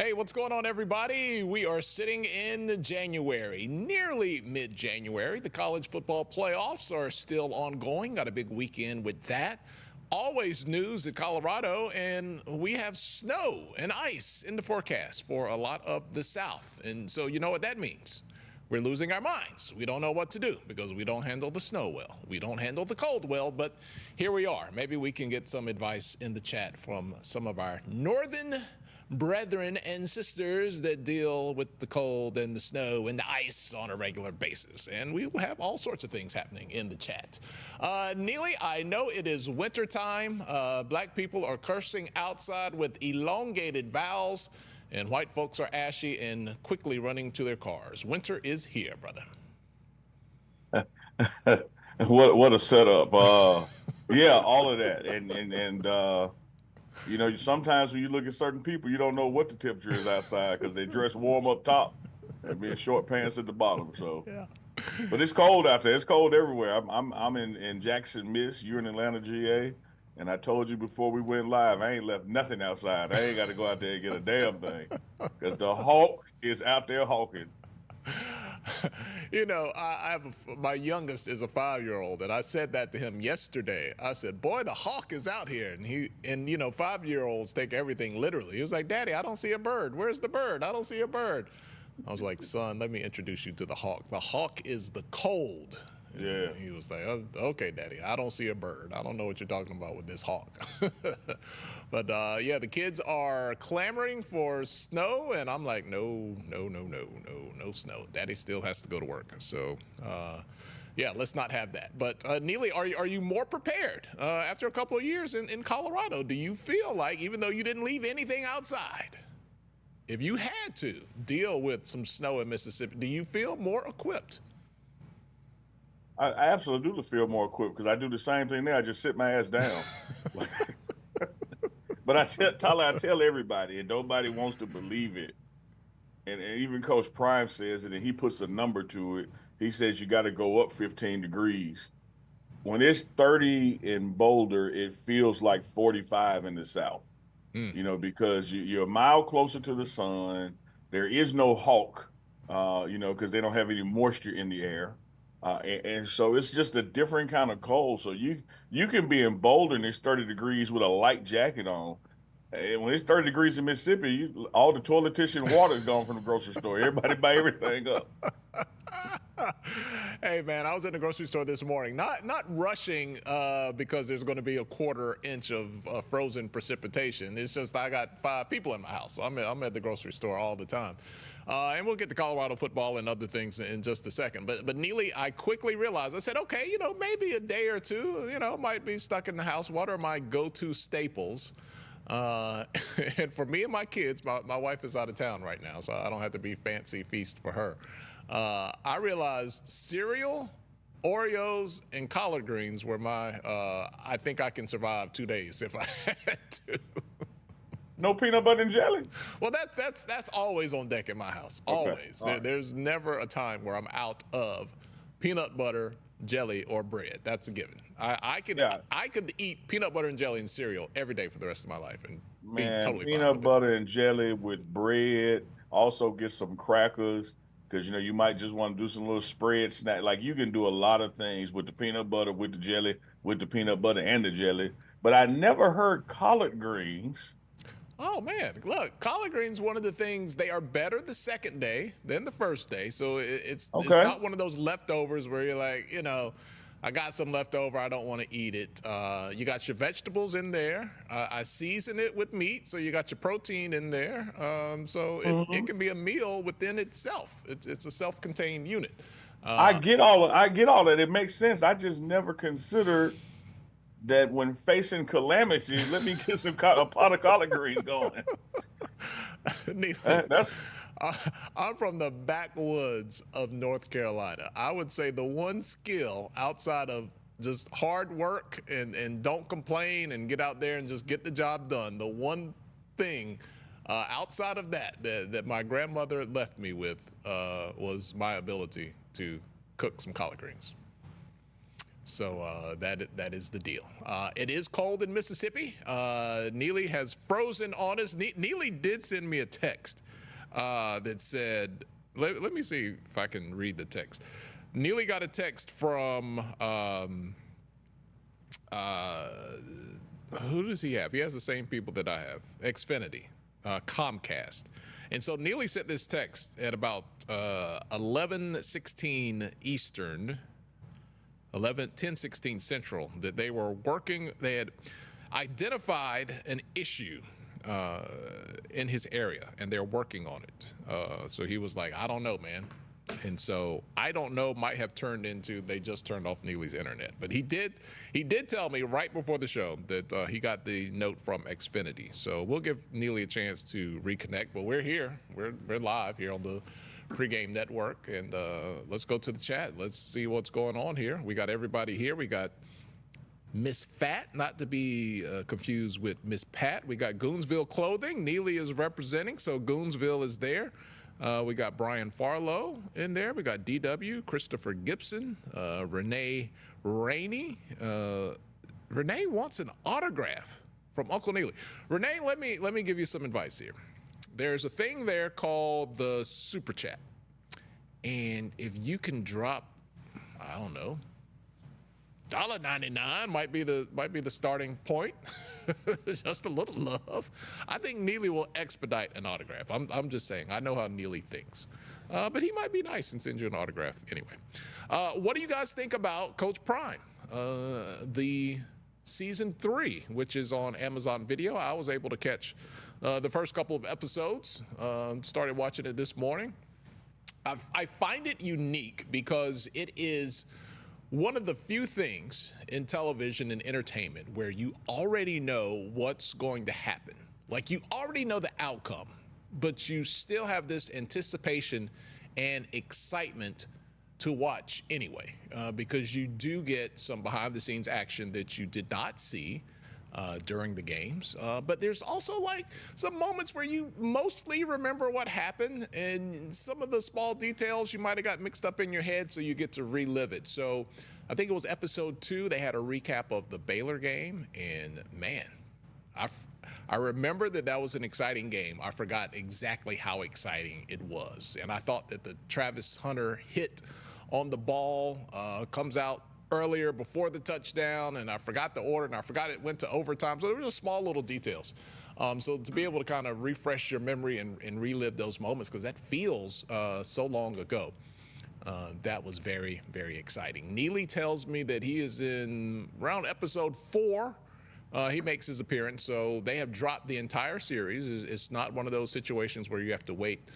Hey, what's going on, everybody? We are sitting in January, nearly mid-January. The college football playoffs are still ongoing. Got a big weekend with that. Always news in Colorado, and we have snow and ice in the forecast for a lot of the South. And so you know what that means. We're losing our minds. We don't know what to do because we don't handle the snow well. We don't handle the cold well, but here we are. Maybe we can get some advice in the chat from some of our northern brethren and sisters that deal with the cold and the snow and the ice on a regular basis. And we will have all sorts of things happening in the chat. Neely, I know it is winter time. Black people are cursing outside with elongated vowels, and white folks are ashy and quickly running to their cars. Winter is here, brother. What a setup. Yeah, all of that. And you know, sometimes when you look at certain people, you don't know what the temperature is outside because they dress warm up top and be in short pants at the bottom. So, Yeah. but it's cold out there. It's cold everywhere. I'm in Jackson, Miss. You're in Atlanta, GA. And I told you before we went live, I ain't left nothing outside. I ain't got to go out there and get a damn thing because the hawk is out there hawking. You know, I have my youngest is a 5-year-old, and I said that to him yesterday. I said, "Boy, the hawk is out here," and you know, 5-year-olds take everything literally. He was like, "Daddy, I don't see a bird. Where's the bird? I don't see a bird." I was like, "Son, let me introduce you to the hawk. The hawk is the cold." Yeah. He was like, "Oh, okay, Daddy, I don't see a bird. I don't know what you're talking about with this hawk." But yeah, the kids are clamoring for snow, and I'm like, no snow. Daddy still has to go to work. So yeah, let's not have that. But Neely, are you more prepared after a couple of years in Colorado? Do you feel like, even though you didn't leave anything outside, if you had to deal with some snow in Mississippi, do you feel more equipped? I absolutely feel more equipped because I do the same thing there. I just sit my ass down. But I tell everybody, and nobody wants to believe it. And even Coach Prime says it, and he puts a number to it. He says you got to go up 15 degrees. When it's 30 in Boulder, it feels like 45 in the South. You know, because you're a mile closer to the sun. There is no hawk, you know, because they don't have any moisture in the air. And so it's just a different kind of cold. So you can be in Boulder and it's 30 degrees with a light jacket on. And when it's 30 degrees in Mississippi, all the toilet tissue and water is gone from the grocery store. Everybody buy everything up. Hey man, I was in the grocery store this morning, not rushing because there's going to be a 1/4 inch of frozen precipitation. It's just I got 5 people in my house, so I'm at the grocery store all the time. And we'll get to Colorado football and other things in just a second. But Neely, I quickly realized, I said, okay, you know, maybe a day or two, you know, might be stuck in the house. What are my go-to staples? And for me and my kids, my wife is out of town right now, so I don't have to be fancy feast for her. I realized cereal, Oreos, and collard greens were my, I think I can survive 2 days if I had to. No peanut butter and jelly. Well, that's always on deck in my house. Okay. Always. All right. There's never a time where I'm out of peanut butter, jelly, or bread. That's a given. I could eat peanut butter and jelly and cereal every day for the rest of my life and be Man, totally fine peanut with it. butter and jelly with bread. Also get some crackers because you know you might just want to do some little spread snack. Like you can do a lot of things with the peanut butter, with the jelly, with the peanut butter and the jelly. But I never heard collard greens. Oh man, look, collard greens. One of the things, they are better the second day than the first day. So it's Okay. not one of those leftovers where you're like, you know, I got some left over, I don't want to eat it. You got your vegetables in there. I season it with meat, so you got your protein in there. So it Hmm. can be a meal within itself. It's a self-contained unit. Uh, I get all that. It makes sense. I just never considered that when facing calamity, let me get a pot of collard greens going. Neely, That's I'm from the backwoods of North Carolina. I would say the one skill outside of just hard work and don't complain and get out there and just get the job done, the one thing outside of that my grandmother left me with was my ability to cook some collard greens. So that is the deal. It is cold in Mississippi. Neely has frozen on us. Neely did send me a text that said, let me see if I can read the text. Neely got a text from, who does he have? He has the same people that I have. Xfinity, Comcast. And so Neely sent this text at about 11:16 Eastern, 10:16 Central, that they were working. They had identified an issue in his area, and they're working on it. So he was like, I don't know, man. And so I don't know might have turned into they just turned off Neely's internet. But he did tell me right before the show that he got the note from Xfinity. So we'll give Neely a chance to reconnect. But we're here. We're live here on the Pregame Network. And let's go to the chat. Let's see what's going on here. We got everybody here. We got Miss Fat, not to be confused with Miss Pat. We got Goonsville Clothing. Neely is representing, so Goonsville is there. We got Brian Farlow in there. We got DW, Christopher Gibson, Renee Rainey. Renee wants an autograph from Uncle Neely. Renee, let me give you some advice here. There's a thing there called the Super Chat. And if you can drop, I don't know, $1.99 might be the starting point. Just a little love. I think Neely will expedite an autograph. I'm just saying. I know how Neely thinks, but he might be nice and send you an autograph anyway. What do you guys think about Coach Prime? The season 3, which is on Amazon Video. I was able to catch the first couple of episodes. Started watching it this morning. I find it unique because it is one of the few things in television and entertainment where you already know what's going to happen. Like, you already know the outcome, but you still have this anticipation and excitement to watch anyway, because you do get some behind the scenes action that you did not see during the games. But there's also like some moments where you mostly remember what happened, and some of the small details you might have got mixed up in your head, so you get to relive it. So I think it was episode 2, they had a recap of the Baylor game, and man, I remember that was an exciting game. I forgot exactly how exciting it was. And I thought that the Travis Hunter hit on the ball comes out earlier before the touchdown, and I forgot the order, and I forgot it went to overtime. So there were just small little details. So to be able to kind of refresh your memory and relive those moments, because that feels so long ago, that was very, very exciting. Neely tells me that he is in around episode 4. He makes his appearance, so they have dropped the entire series. It's not one of those situations where you have to wait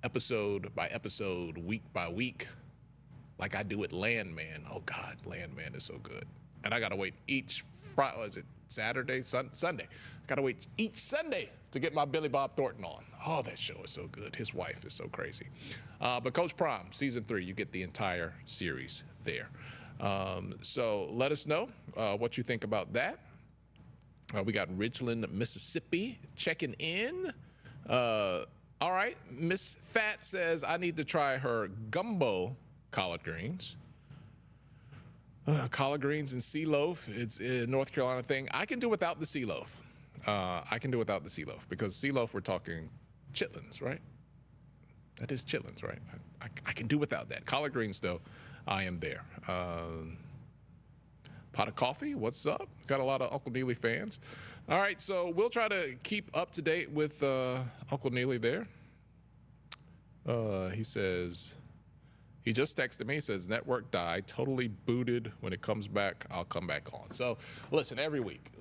episode by episode, week by week, like I do with Landman. Oh God, Landman is so good. And I gotta wait each Friday, is it Saturday, Sunday? I gotta wait each Sunday to get my Billy Bob Thornton on. Oh, that show is so good. His wife is so crazy. But Coach Prime, season 3, you get the entire series there. So let us know what you think about that. We got Ridgeland, Mississippi checking in. All right, Miss Fat says, I need to try her gumbo collard greens. Collard greens and sea loaf. It's a North Carolina thing. I can do without the sea loaf. Because sea loaf, we're talking chitlins, right? That is chitlins, right? I can do without that. Collard greens, though, I am there. Pot of coffee, what's up? Got a lot of Uncle Neely fans. All right, so we'll try to keep up to date with Uncle Neely there. He says, he just texted me. He says, network died, totally booted. When it comes back, I'll come back on. So listen, every week,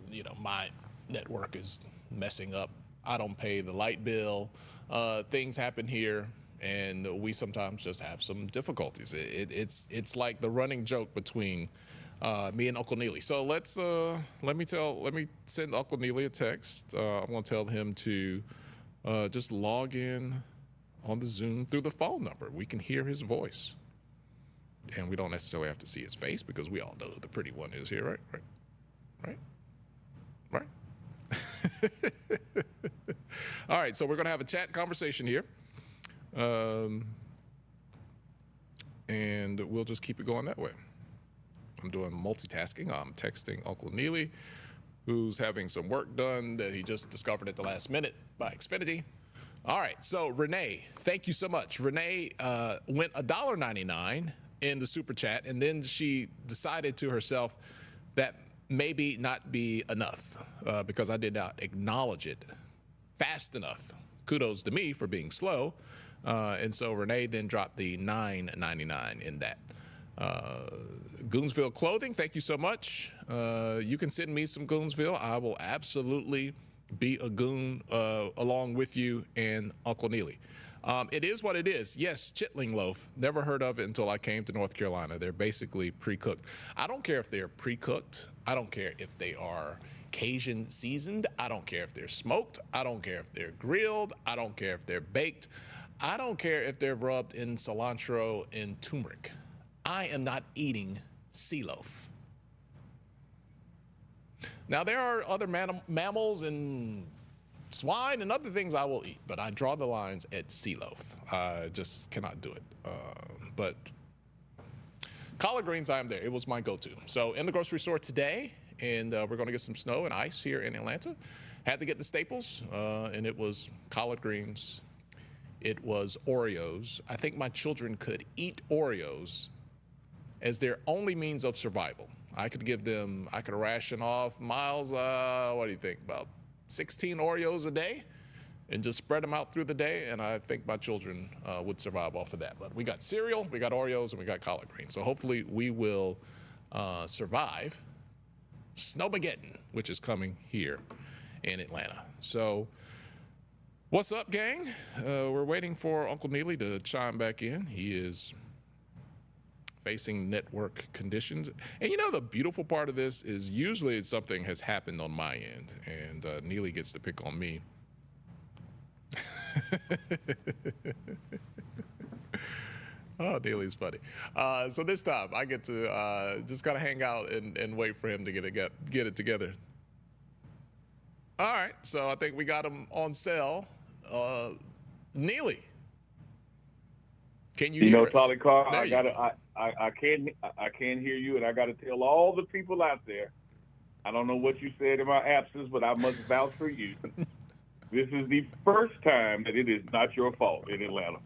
my network is messing up. I don't pay the light bill. Things happen here, and we sometimes just have some difficulties. It's like the running joke between me and Uncle Neely. So let me send Uncle Neely a text. I'm gonna tell him to just log in on the Zoom through the phone number. We can hear his voice, and we don't necessarily have to see his face, because we all know who the pretty one is here, right? All right, so we're gonna have a chat conversation here, and we'll just keep it going that way. I'm doing multitasking. I'm texting Uncle Neely, who's having some work done that he just discovered at the last minute by Xfinity. All right, so Renee, thank you so much. Renee went $1.99 in the super chat, and then she decided to herself that maybe not be enough because I did not acknowledge it fast enough. Kudos to me for being slow. And so Renee then dropped the $9.99 in that. Goonsville Clothing, thank you so much. You can send me some Goonsville. I will absolutely be a goon along with you and Uncle Neely. It is what it is. Yes, Chitlin loaf. Never heard of it until I came to North Carolina. They're basically pre-cooked. I don't care if they're pre-cooked. I don't care if they are Cajun seasoned. I don't care if they're smoked. I don't care if they're grilled. I don't care if they're baked. I don't care if they're rubbed in cilantro and turmeric. I am not eating sea loaf. Now, there are other mammals and swine and other things I will eat, but I draw the lines at sea loaf. I just cannot do it. But collard greens, I am there. It was my go-to. So in the grocery store today, and we're going to get some snow and ice here in Atlanta. Had to get the staples, and it was collard greens. It was Oreos. I think my children could eat Oreos as their only means of survival. I could ration off, Miles, what do you think, about 16 Oreos a day and just spread them out through the day, and I think my children would survive off of that. But we got cereal, we got Oreos, and we got collard greens. So hopefully we will survive Snowmageddon, which is coming here in Atlanta. So what's up, gang? We're waiting for Uncle Neely to chime back in. He is facing network conditions. And you know, the beautiful part of this is usually something has happened on my end, and Neely gets to pick on me. Oh, Neely's funny. So this time I get to just kind of hang out and wait for him to get it together. All right, so I think we got him on sale. Neely, can you hear us? Tolly Carr, I I can't hear you, and I got to tell all the people out there, I don't know what you said in my absence, but I must vouch for you. This is the first time that it is not your fault in Atlanta.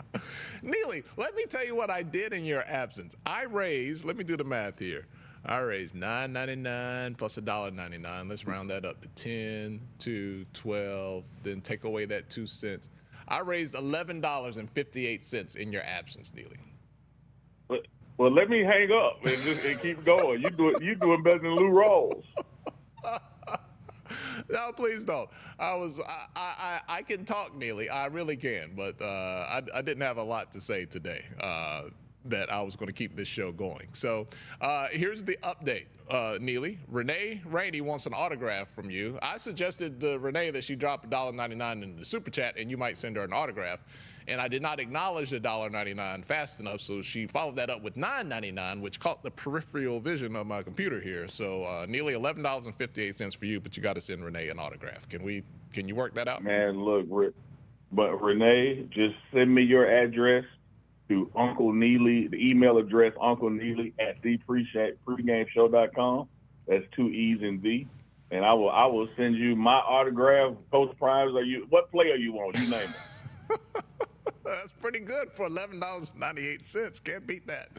Neely, let me tell you what I did in your absence. Let me do the math here. I raised $9.99 plus $1.99. Let's round that up to 10, to 12, then take away that 2 cents. I raised $11.58 in your absence, Neely. Well, let me hang up and keep going. You doing better than Lou Rawls. No, please don't. I can talk, Neely. I really can, but I didn't have a lot to say today. That I was going to keep this show going. So here's the update, Neely. Renee Rainey wants an autograph from you. I suggested to Renee that she drop $1.99 in the super chat, and you might send her an autograph. And I did not acknowledge the $1.99 fast enough, so she followed that up with $9.99, which caught the peripheral vision of my computer here. So Neely, $11.58 for you, but you got to send Renee an autograph. Can you work that out? Man, look, but Renee, just send me your address to Uncle Neely, the email address, Uncle Neely at thepregameshow.com. That's 2 E's and D. And I will send you my autograph. Coach Primes, what player you want? You name it. That's pretty good for $11.98. Can't beat that.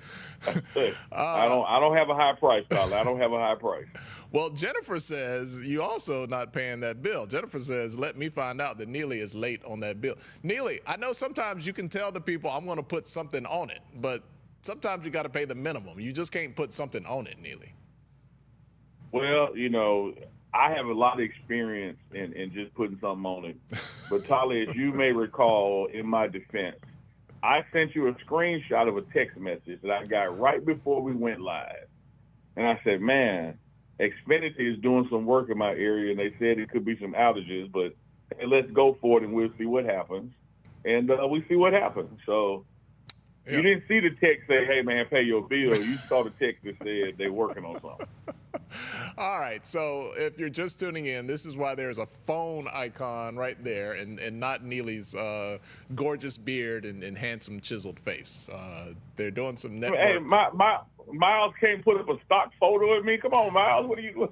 I don't have a high price, Tyler. I don't have a high price. Well, Jennifer says you also not paying that bill. Jennifer says, let me find out that Neely is late on that bill. Neely, I know sometimes you can tell the people I'm going to put something on it, but sometimes you got to pay the minimum. You just can't put something on it, Neely. Well, I have a lot of experience in just putting something on it. But, Tolly, as you may recall, in my defense, I sent you a screenshot of a text message that I got right before we went live. And I said, man, Xfinity is doing some work in my area, and they said it could be some outages, but hey, let's go for it, and we'll see what happens. And we see what happens. So you didn't see the text say, hey, man, pay your bill. You saw the text that said they're working on something. All right, so if you're just tuning in, this is why there's a phone icon right there and not Neely's gorgeous beard and handsome chiseled face. They're doing some Hey, network. Miles can't put up a stock photo of me. Come on, Miles. What are you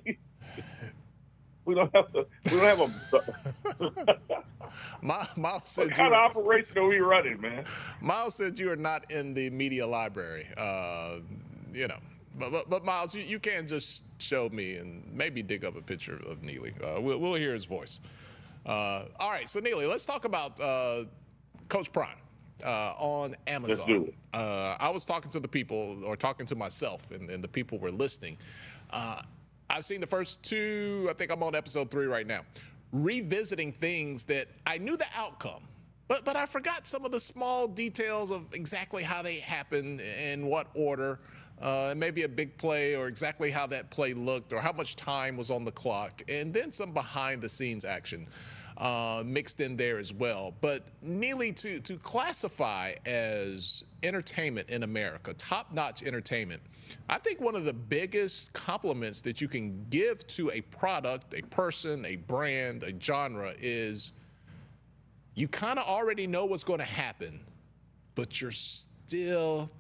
we don't have to. We don't have a. Miles said What kind of operation are we running, man? Miles said you are not in the media library. You know, but Miles, you can just show me and maybe dig up a picture of Neely. We'll hear his voice. All right, so Neely, let's talk about Coach Prime on Amazon. Let's do it. I was talking to the people, or talking to myself, and the people were listening. I've seen the first two. I think I'm on episode 3 right now. Revisiting things that I knew the outcome, but I forgot some of the small details of exactly how they happened, in what order, maybe a big play, or exactly how that play looked, or how much time was on the clock, and then some behind the scenes action mixed in there as well. But Neely, to classify as entertainment in America, top-notch entertainment, I think one of the biggest compliments that you can give to a product, a person, a brand, a genre is you kind of already know what's going to happen, but you're still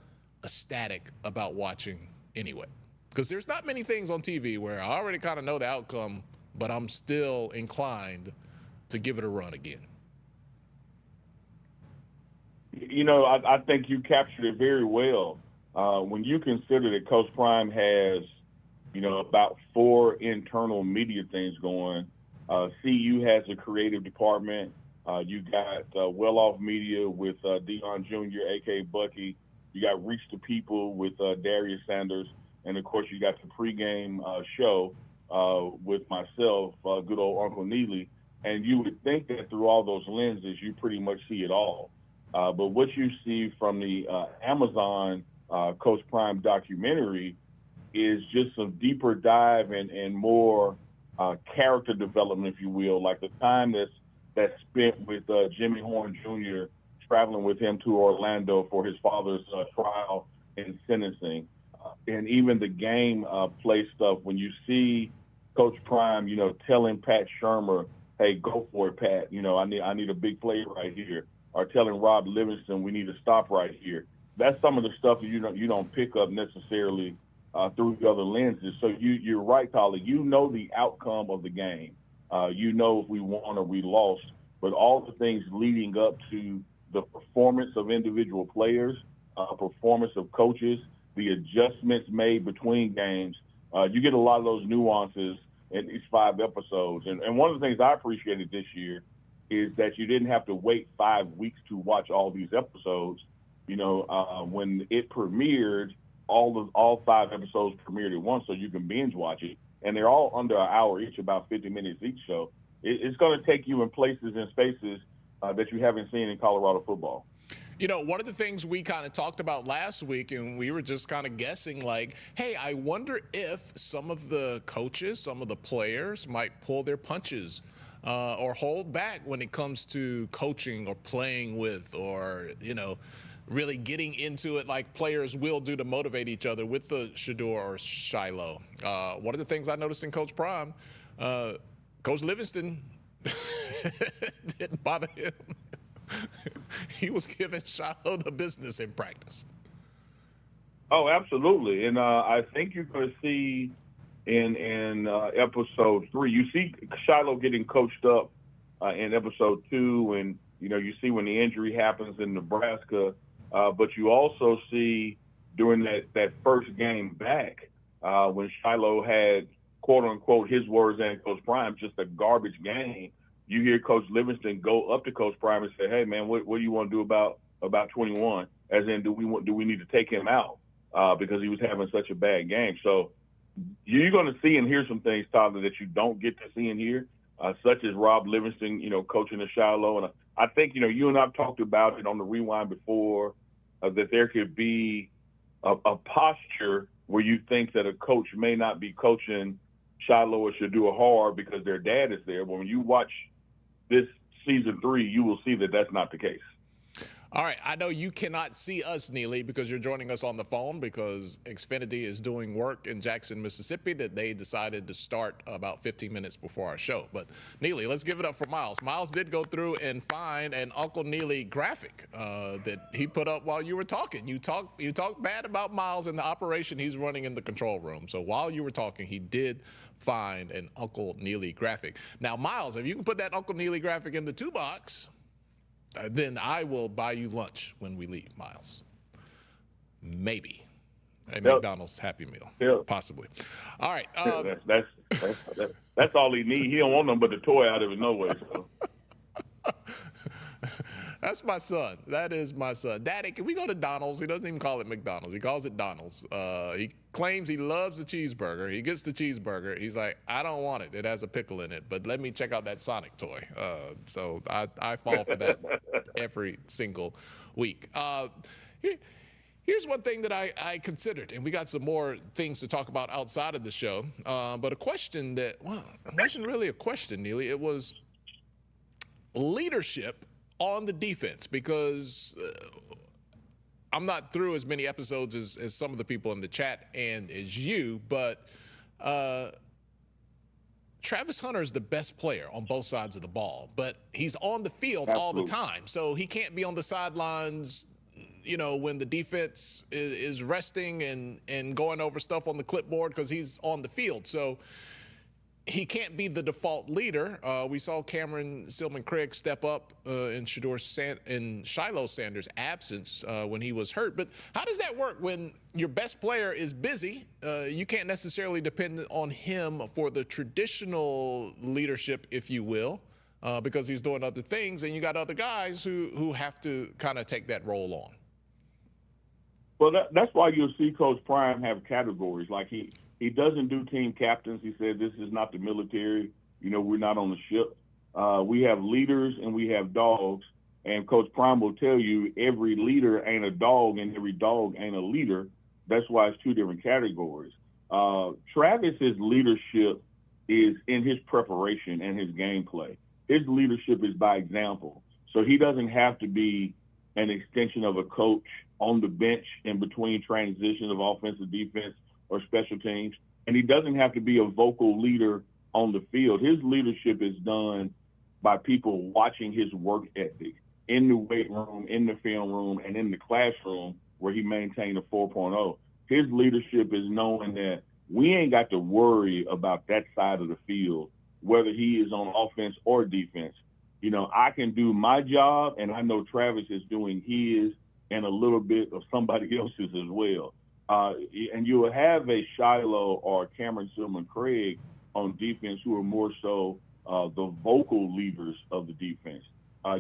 ecstatic about watching anyway. Because there's not many things on TV where I already kind of know the outcome, but I'm still inclined to give it a run again. You know, I think you captured it very well. When you consider that Coach Prime has, you know, about 4 internal media things going. CU has a creative department. You got Well Off Media with Dion Jr., a.k.a. Bucky. You got Reach the People with Darius Sanders. And, of course, you got the pregame show with myself, good old Uncle Neely. And you would think that through all those lenses, you pretty much see it all. But what you see from the Amazon Coach Prime documentary is just some deeper dive and more character development, if you will, like the time that's spent with Jimmy Horn Jr., traveling with him to Orlando for his father's trial and sentencing. And even the game play stuff, when you see Coach Prime, you know, telling Pat Shurmur, hey, go for it, Pat. You know, I need a big play right here. Or telling Rob Livingston, we need to stop right here. That's some of the stuff that you don't pick up necessarily through the other lenses. So you're right, Tolly. You know the outcome of the game. You know if we won or we lost. But all the things leading up to the performance of individual players, performance of coaches, the adjustments made between games, you get a lot of those nuances in these 5 episodes. And one of the things I appreciated this year is that you didn't have to wait 5 weeks to watch all these episodes. You know, when it premiered, all 5 episodes premiered at once, so you can binge watch it. And they're all under an hour each, about 50 minutes each. So it's going to take you in places and spaces that you haven't seen in Colorado football. You know, one of the things we kind of talked about last week, and we were just kind of guessing, like, hey, I wonder if some of the coaches, some of the players might pull their punches or hold back when it comes to coaching or playing with, or, you know, really getting into it like players will do to motivate each other with the Shedeur or Shiloh. One of the things I noticed in Coach Prime, Coach Livingston didn't bother him. He was giving Shiloh the business in practice. Oh, absolutely. And I think you're going to see in episode 3, you see Shiloh getting coached up in episode 2, and, you know, you see when the injury happens in Nebraska, but you also see during that first game back when Shiloh had, quote unquote, his words and Coach Prime, just a garbage game. You hear Coach Livingston go up to Coach Prime and say, hey, man, what do you want to do about 21? As in, do we need to take him out because he was having such a bad game? So you're going to see and hear some things, Tyler, that you don't get to see and hear, such as Rob Livingston, you know, coaching the Shiloh. And I think, you know, you and I have talked about it on the Rewind before, that there could be a posture where you think that a coach may not be coaching Shiloh or Shedeur hard because their dad is there. But when you watch this season 3, you will see that that's not the case. All right, I know you cannot see us, Neely, because you're joining us on the phone because Xfinity is doing work in Jackson, Mississippi that they decided to start about 15 minutes before our show. But Neely, let's give it up for Miles. Miles did go through and find an Uncle Neely graphic that he put up while you were talking. You talked bad about Miles and the operation he's running in the control room. So while you were talking, he did find an Uncle Neely graphic. Now, Miles, if you can put that Uncle Neely graphic in the 2 box, then I will buy you lunch when we leave, Miles. Maybe a McDonald's Happy Meal, possibly. All right. That's all he needs. He don't want nothing but the toy out of it, no way. So. That's my son. That is my son. Daddy, can we go to Donald's? He doesn't even call it McDonald's. He calls it Donald's. He claims he loves the cheeseburger. He gets the cheeseburger. He's like, I don't want it. It has a pickle in it, but let me check out that Sonic toy. So I fall for that every single week. Here's one thing that I considered, and we got some more things to talk about outside of the show, but a question that, well, it wasn't really a question, Neely. It was leadership on the defense, because I'm not through as many episodes as some of the people in the chat and as you, but Travis Hunter is the best player on both sides of the ball, but he's on the field all the time. So he can't be on the sidelines, you know, when the defense is resting and going over stuff on the clipboard, because he's on the field. So he can't be the default leader. We saw Cameron Silman-Craig step up in Shiloh Sanders' absence when he was hurt. But how does that work when your best player is busy? You can't necessarily depend on him for the traditional leadership, if you will, because he's doing other things, and you got other guys who have to kind of take that role on. Well, that's why you'll see Coach Prime have categories. Like he doesn't do team captains. He said this is not the military. You know, we're not on the ship. We have leaders and we have dogs. And Coach Prime will tell you every leader ain't a dog and every dog ain't a leader. That's why it's 2 different categories. Travis's leadership is in his preparation and his gameplay. His leadership is by example. So he doesn't have to be an extension of a coach on the bench in between transitions of offensive, defense, or special teams. And he doesn't have to be a vocal leader on the field. His leadership is done by people watching his work ethic in the weight room, in the film room, and in the classroom where he maintained a 4.0. His leadership is knowing that we ain't got to worry about that side of the field, whether he is on offense or defense. You know, I can do my job, and I know Travis is doing his and a little bit of somebody else's as well. And you will have a Shiloh or Cameron Silman-Craig on defense who are more so the vocal leaders of the defense.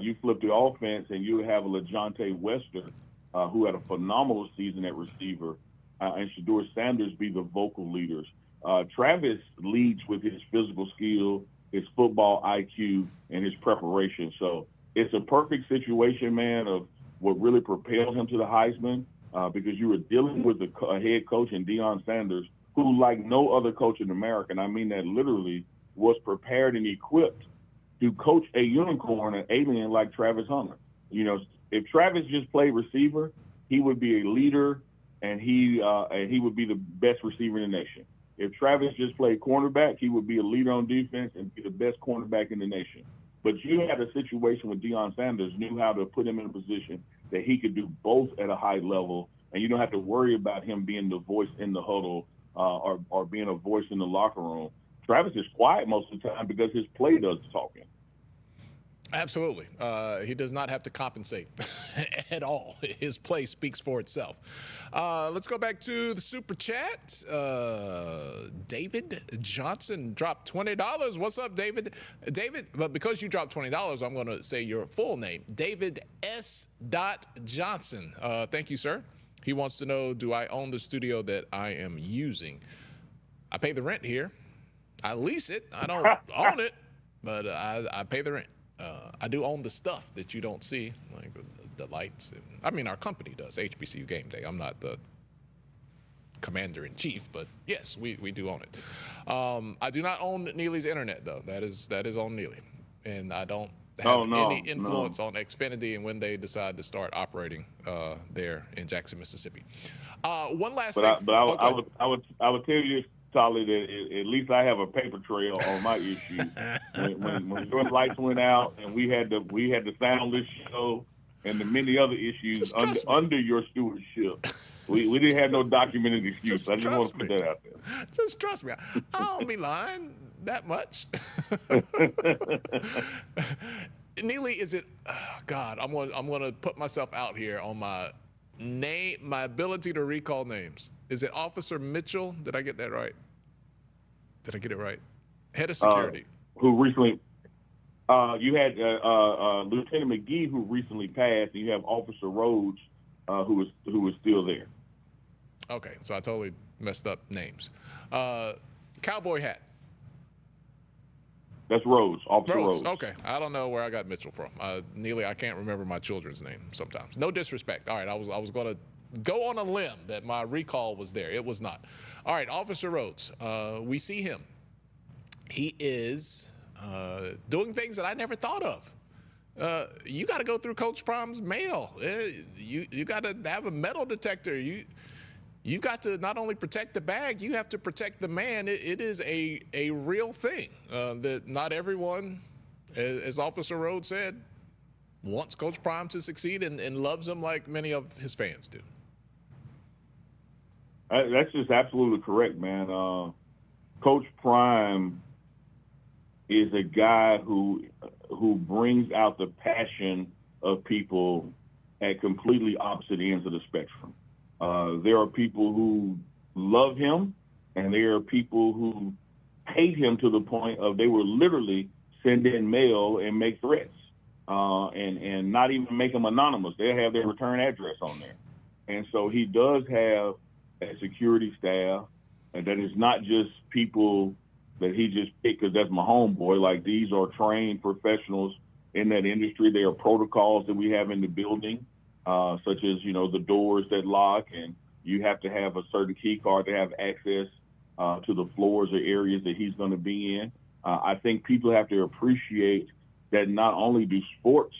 You flip the offense and you have a LaJohntay Wester who had a phenomenal season at receiver, and Shedeur Sanders be the vocal leaders. Travis leads with his physical skill, his football IQ, and his preparation. So it's a perfect situation, man, of what really propelled him to the Heisman, because you were dealing with a head coach in Dion Sanders who, like no other coach in America, and I mean that literally, was prepared and equipped to coach a unicorn, an alien like Travis Hunter. You know, if Travis just played receiver, he would be a leader, and he would be the best receiver in the nation. If Travis just played cornerback, he would be a leader on defense and be the best cornerback in the nation. But you had a situation with Deion Sanders, knew how to put him in a position that he could do both at a high level, and you don't have to worry about him being the voice in the huddle or being a voice in the locker room. Travis is quiet most of the time because his play does the talking. Absolutely. He does not have to compensate at all. His play speaks for itself. Let's go back to the super chat. David Johnson dropped $20. What's up, David? David, but because you dropped $20, I'm going to say your full name. David S. Johnson. Thank you, sir. He wants to know, do I own the studio that I am using? I pay the rent here. I lease it. I don't own it, but I pay the rent. I do own the stuff that you don't see, like the lights. I mean, our company does, HBCU Game Day. I'm not the commander-in-chief, but yes, we do own it. I do not own Neely's internet, though. That is on Neely. And I don't have Oh any no, no. influence on Xfinity and when they decide to start operating there in Jackson, Mississippi. One last But thing. I but I, Oh, would- go I ahead. would I would I would tell you this, Tolly, that at least I have a paper trail on my issues. When your lights went out and we had the soundless show and the many other issues Just under trust me. under your stewardship, we didn't have no documented excuse. Just I just want trust to put me. that out Just trust me. I don't be lying that much. there. Neely, is it? Oh God, I'm gonna put myself out here on my name, my ability to recall names. Is it Officer Mitchell? Did I get that right? Did I get it right? Head of uh, security. who recently you had Lieutenant McGee who recently passed, and you have Officer Rhodes who is still there. Okay, so I totally messed up names. Cowboy hat. That's Rhodes, Officer Rhodes. Rhodes. Okay, I don't know where I got Mitchell from. Neely, I can't remember my children's name sometimes. No disrespect. All right, I was going to go on a limb that my recall was there. It was not. All right, Officer Rhodes. We see him. He is doing things that I never thought of. You got to go through Coach Prom's mail. You got to have a metal detector. You got to not only protect the bag, you have to protect the man. It is a real thing that not everyone, as Officer Rhodes said, wants Coach Prime to succeed and loves him like many of his fans do. That's just absolutely correct, man. Coach Prime is a guy who brings out the passion of people at completely opposite ends of the spectrum. There are people who love him, and there are people who hate him to the point of they will literally send in mail and make threats, and not even make them anonymous. They'll have their return address on there. And so he does have a security staff, and that is not just people that he just picked because that's my homeboy. Like, these are trained professionals in that industry. There are protocols that we have in the building, such as, the doors that lock, and you have to have a certain key card to have access to the floors or areas that he's going to be in. I think people have to appreciate that not only do sports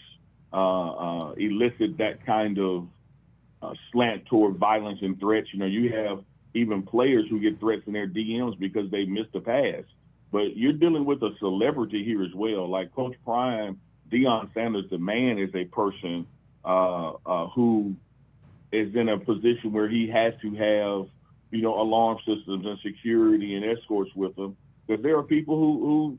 elicit that kind of slant toward violence and threats. You have even players who get threats in their DMs because they missed a pass. But you're dealing with a celebrity here as well. Like Coach Prime, Dion Sanders, the man, is a person who is in a position where he has to have, alarm systems and security and escorts with him, because there are people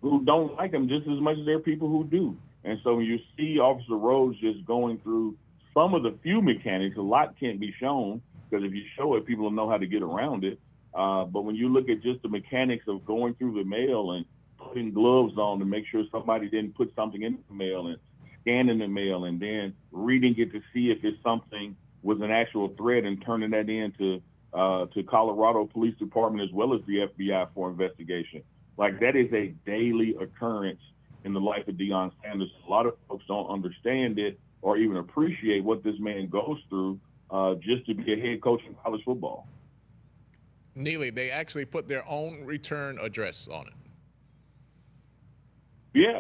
who don't like him just as much as there are people who do. And so when you see Officer Rhodes just going through some of the few mechanics, a lot can't be shown, because if you show it, people will know how to get around it. But when you look at just the mechanics of going through the mail and putting gloves on to make sure somebody didn't put something in the mail, and scanning the mail, and then reading it to see if it's something was an actual threat, and turning that in to Colorado Police Department as well as the FBI for investigation. Like, that is a daily occurrence in the life of Deion Sanders. A lot of folks don't understand it or even appreciate what this man goes through just to be a head coach in college football. Neely, they actually put their own return address on it. Yeah,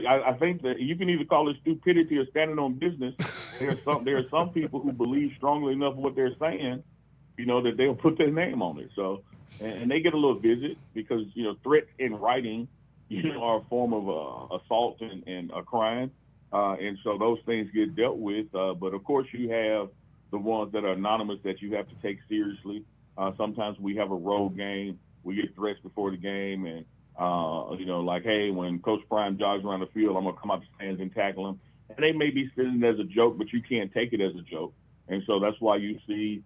I think that you can either call it stupidity or standing on business. There are some people who believe strongly enough what they're saying, that they'll put their name on it. So, and they get a little visit because threats in writing, are a form of assault and a crime, and so those things get dealt with. But of course, you have the ones that are anonymous that you have to take seriously. Sometimes we have a road game, we get threats before the game, and like, hey, when Coach Prime jogs around the field, I'm going to come out the stands and tackle him. And they may be sitting as a joke, but you can't take it as a joke. And so that's why you see,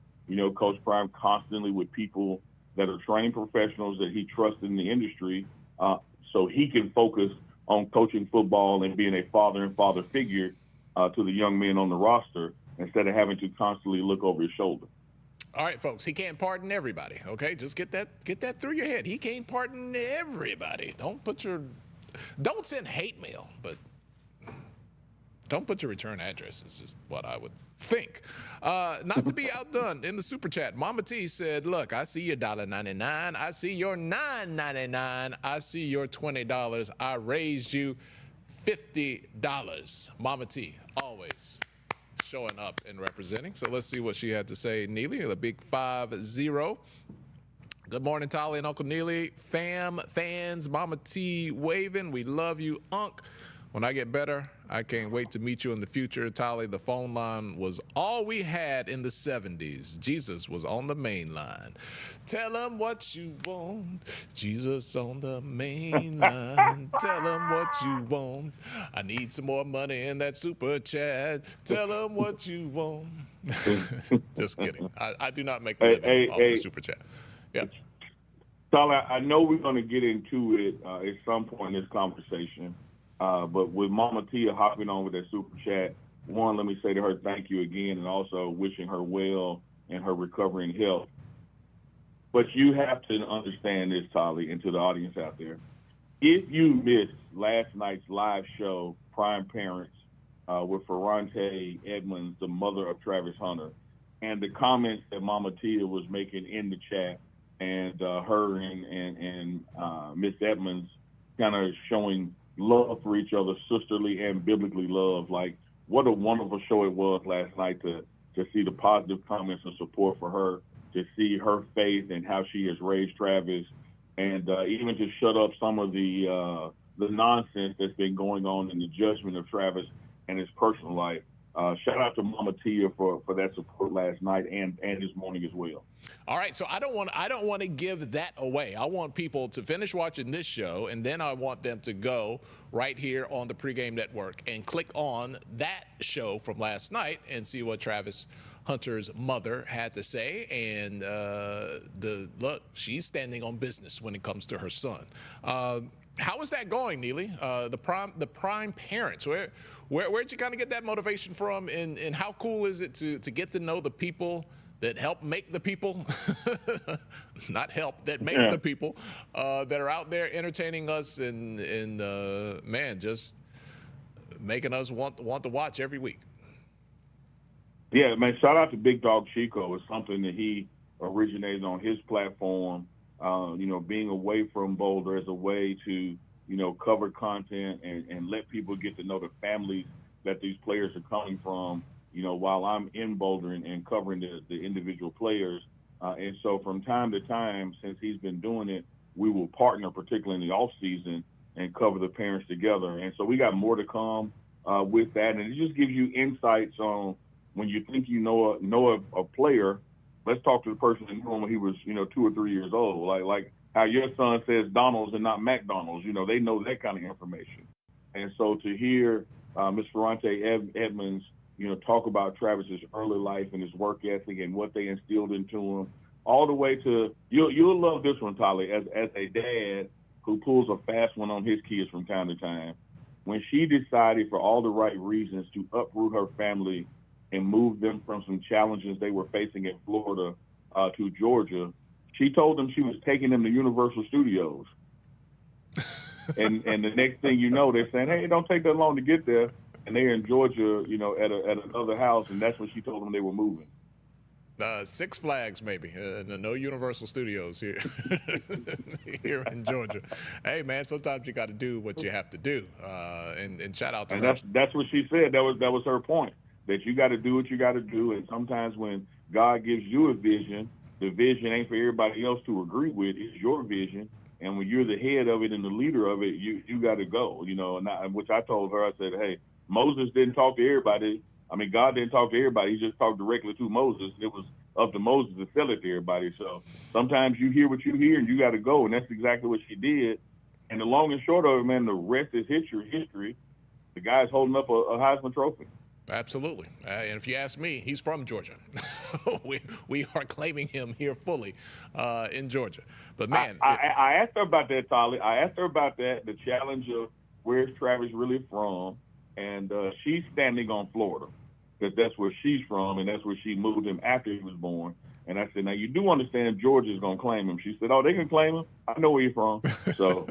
Coach Prime constantly with people that are trained professionals that he trusts in the industry, so he can focus on coaching football and being a father and father figure to the young men on the roster, instead of having to constantly look over his shoulder. All right, folks, he can't pardon everybody, okay? Just get that through your head. He can't pardon everybody. Don't send hate mail, but don't put your return address, is just what I would think. Not to be outdone, in the super chat, Mama T said, look, I see your $1.99. I see your $9.99. I see your $20. I raised you $50. Mama T, always showing up and representing. So let's see what she had to say. Neely, a big 5-0. Good morning, Tolly and Uncle Neely. Fans, Mama T waving. We love you, Unc. When I get better, I can't wait to meet you in the future. Tolly, the phone line was all we had in the 70s. Jesus was on the main line. Tell him what you want. Jesus on the main line. Tell him what you want. I need some more money in that super chat. Tell him what you want. Just kidding. I do not make a living off the super chat. Yeah. Tolly, I know we're going to get into it at some point in this conversation. But with Mama Tia hopping on with that super chat, one, let me say to her thank you again, and also wishing her well in her recovering health. But you have to understand this, Tolly, and to the audience out there. If you missed last night's live show, Prime Parents, with Ferrante Edmonds, the mother of Travis Hunter, and the comments that Mama Tia was making in the chat, and her and Miss Edmonds kind of showing love for each other, sisterly and biblically love. Like, what a wonderful show it was last night to see the positive comments and support for her, to see her faith and how she has raised Travis, and even to shut up some of the nonsense that's been going on in the judgment of Travis and his personal life. Shout out to Mama Tia for that support last night and this morning as well. All right, so I don't want to give that away. I want people to finish watching this show, and then I want them to go right here on the Pregame Network and click on that show from last night and see what Travis Hunter's mother had to say. And look, she's standing on business when it comes to her son. How is that going, Neely? The prime parents. Where'd you kind of get that motivation from? And how cool is it to get to know the people that help make the people, not help, that make the people that are out there entertaining us and man, just making us want to watch every week. Yeah, man, shout out to Big Dog Chico. It's something that he originated on his platform, being away from Boulder as a way to, cover content and let people get to know the families that these players are coming from, while I'm in Boulder and covering the individual players. And so from time to time, since he's been doing it, we will partner, particularly in the off season, and cover the parents together. And so we got more to come with that. And it just gives you insights on when you think you know a player. Let's talk to the person that knew him when he was, 2 or 3 years old. Like how your son says Donald's and not McDonald's. They know that kind of information. And so to hear Ms. Ferrante Edmonds, talk about Travis's early life and his work ethic and what they instilled into him, all the way to you'll love this one, Tolly, as a dad who pulls a fast one on his kids from time to time. When she decided, for all the right reasons, to uproot her family and move them from some challenges they were facing in Florida to Georgia, she told them she was taking them to Universal Studios. and the next thing you know, they're saying, hey, it don't take that long to get there. And they're in Georgia, at another house, and that's when she told them they were moving. Six Flags, maybe. No Universal Studios here here in Georgia. Hey, man, sometimes you got to do what you have to do. And shout out to her. And that's what she said. That was her point, that you got to do what you got to do. And sometimes when God gives you a vision, the vision ain't for everybody else to agree with. It's your vision. And when you're the head of it and the leader of it, you got to go, which I told her. I said, hey, Moses didn't talk to everybody. I mean, God didn't talk to everybody. He just talked directly to Moses. It was up to Moses to sell it to everybody. So sometimes you hear what you hear and you got to go. And that's exactly what she did. And the long and short of it, man, the rest is history. The guy's holding up a Heisman Trophy. Absolutely. And if you ask me, he's from Georgia. we are claiming him here fully in Georgia. But, man. I asked her about that, Tolly. I asked her about that, the challenge of where's Travis really from. And she's standing on Florida because that's where she's from, and that's where she moved him after he was born. And I said, now, you do understand Georgia's going to claim him. She said, oh, they can claim him? I know where you're from. So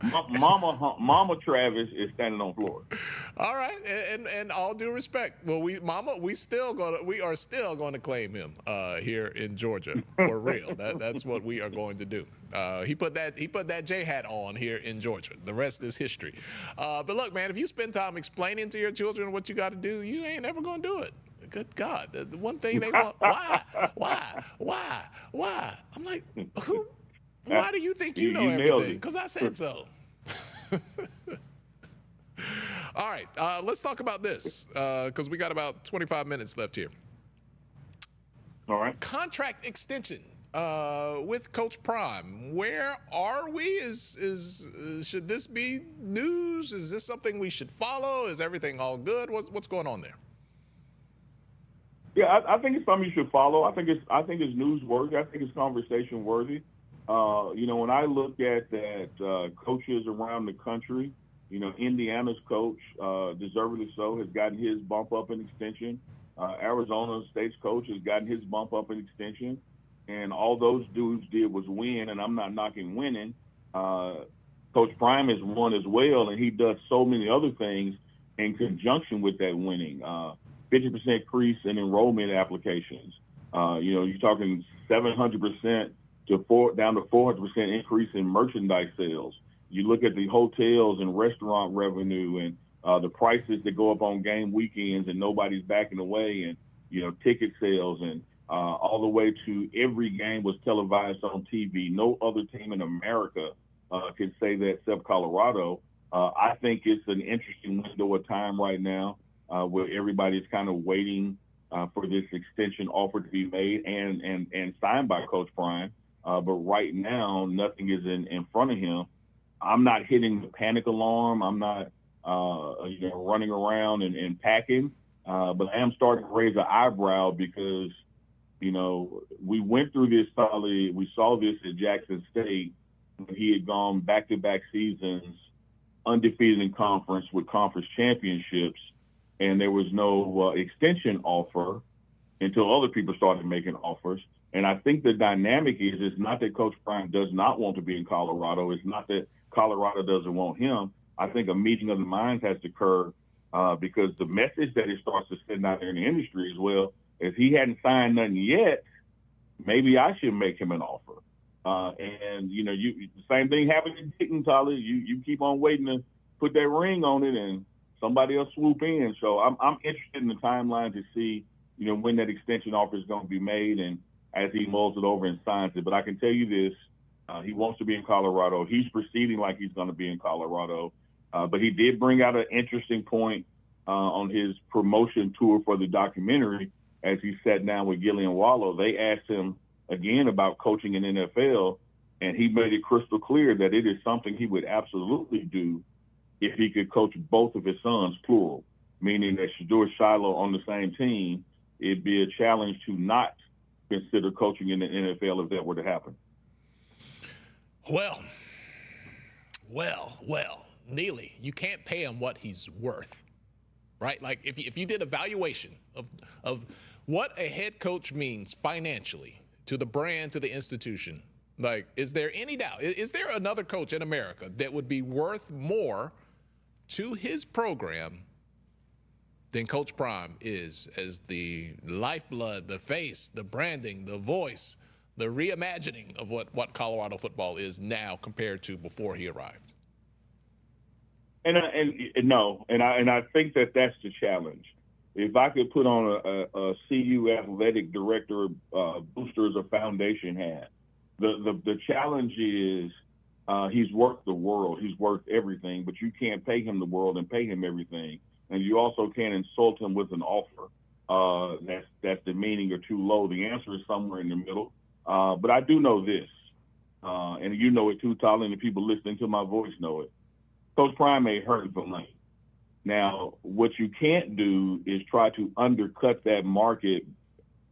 Mama Travis is standing on Florida. All right, and all due respect, well, we are still gonna claim him here in Georgia for real. That's what we are going to do. He put that J hat on here in Georgia. The rest is history. But look, man, if you spend time explaining to your children what you got to do, you ain't ever gonna do it. Good God, the one thing they want, why? I'm like, who? Why do you think you know nailed everything? it. Because I said so. All right, let's talk about this because we got about 25 minutes left here. All right. Contract extension with Coach Prime. Where are we? Should this be news? Is this something we should follow? Is everything all good? What's going on there? Yeah, I think it's something you should follow. I think it's newsworthy. I think it's conversation worthy. When I look at that, coaches around the country, Indiana's coach, deservedly so, has gotten his bump up in extension. Arizona State's coach has gotten his bump up in extension. And all those dudes did was win, and I'm not knocking winning. Coach Prime has won as well, and he does so many other things in conjunction with that winning. 50% increase in enrollment applications. You're talking 700% down to 400% increase in merchandise sales. You look at the hotels and restaurant revenue and the prices that go up on game weekends and nobody's backing away, and ticket sales, and all the way to every game was televised on TV. No other team in America can say that except Colorado. I think it's an interesting window of time right now where everybody's kind of waiting for this extension offer to be made and signed by Coach Prime. But right now, nothing is in front of him. I'm not hitting the panic alarm. I'm not, running around and packing. But I am starting to raise an eyebrow because, we went through this Tolly. We saw this at Jackson State when he had gone back-to-back seasons undefeated in conference with conference championships, and there was no extension offer until other people started making offers. And I think the dynamic is, it's not that Coach Prime does not want to be in Colorado. It's not that Colorado doesn't want him. I think a meeting of the minds has to occur because the message that it starts to send out there in the industry is, well, if he hadn't signed nothing yet, maybe I should make him an offer. The same thing happened in Dayton, Tolly. You keep on waiting to put that ring on it, and somebody else swoop in. So I'm interested in the timeline to see, when that extension offer is going to be made, and as he mulls it over and signs it. But I can tell you this, he wants to be in Colorado. He's proceeding like he's going to be in Colorado. But he did bring out an interesting point on his promotion tour for the documentary as he sat down with Gillian Wallow. They asked him again about coaching in NFL, and he made it crystal clear that it is something he would absolutely do if he could coach both of his sons, plural, meaning that Shedeur Shiloh on the same team. It'd be a challenge to not consider coaching in the NFL if that were to happen. Well, Neely, you can't pay him what he's worth, right? Like if you did a valuation of what a head coach means financially to the brand, to the institution, like, is there any doubt? Is there another coach in America that would be worth more to his program than Coach Prime is, as the lifeblood, the face, the branding, the voice, the reimagining of what Colorado football is now compared to before he arrived? And I think that's the challenge. If I could put on a CU athletic director booster as a foundation hat, the challenge is he's worth the world. He's worth everything, but you can't pay him the world and pay him everything. And you also can't insult him with an offer that's demeaning or too low. The answer is somewhere in the middle. But I do know this, and you know it too, Tolly, and the people listening to my voice know it. Coach Prime ain't hurting for money. Now, what you can't do is try to undercut that market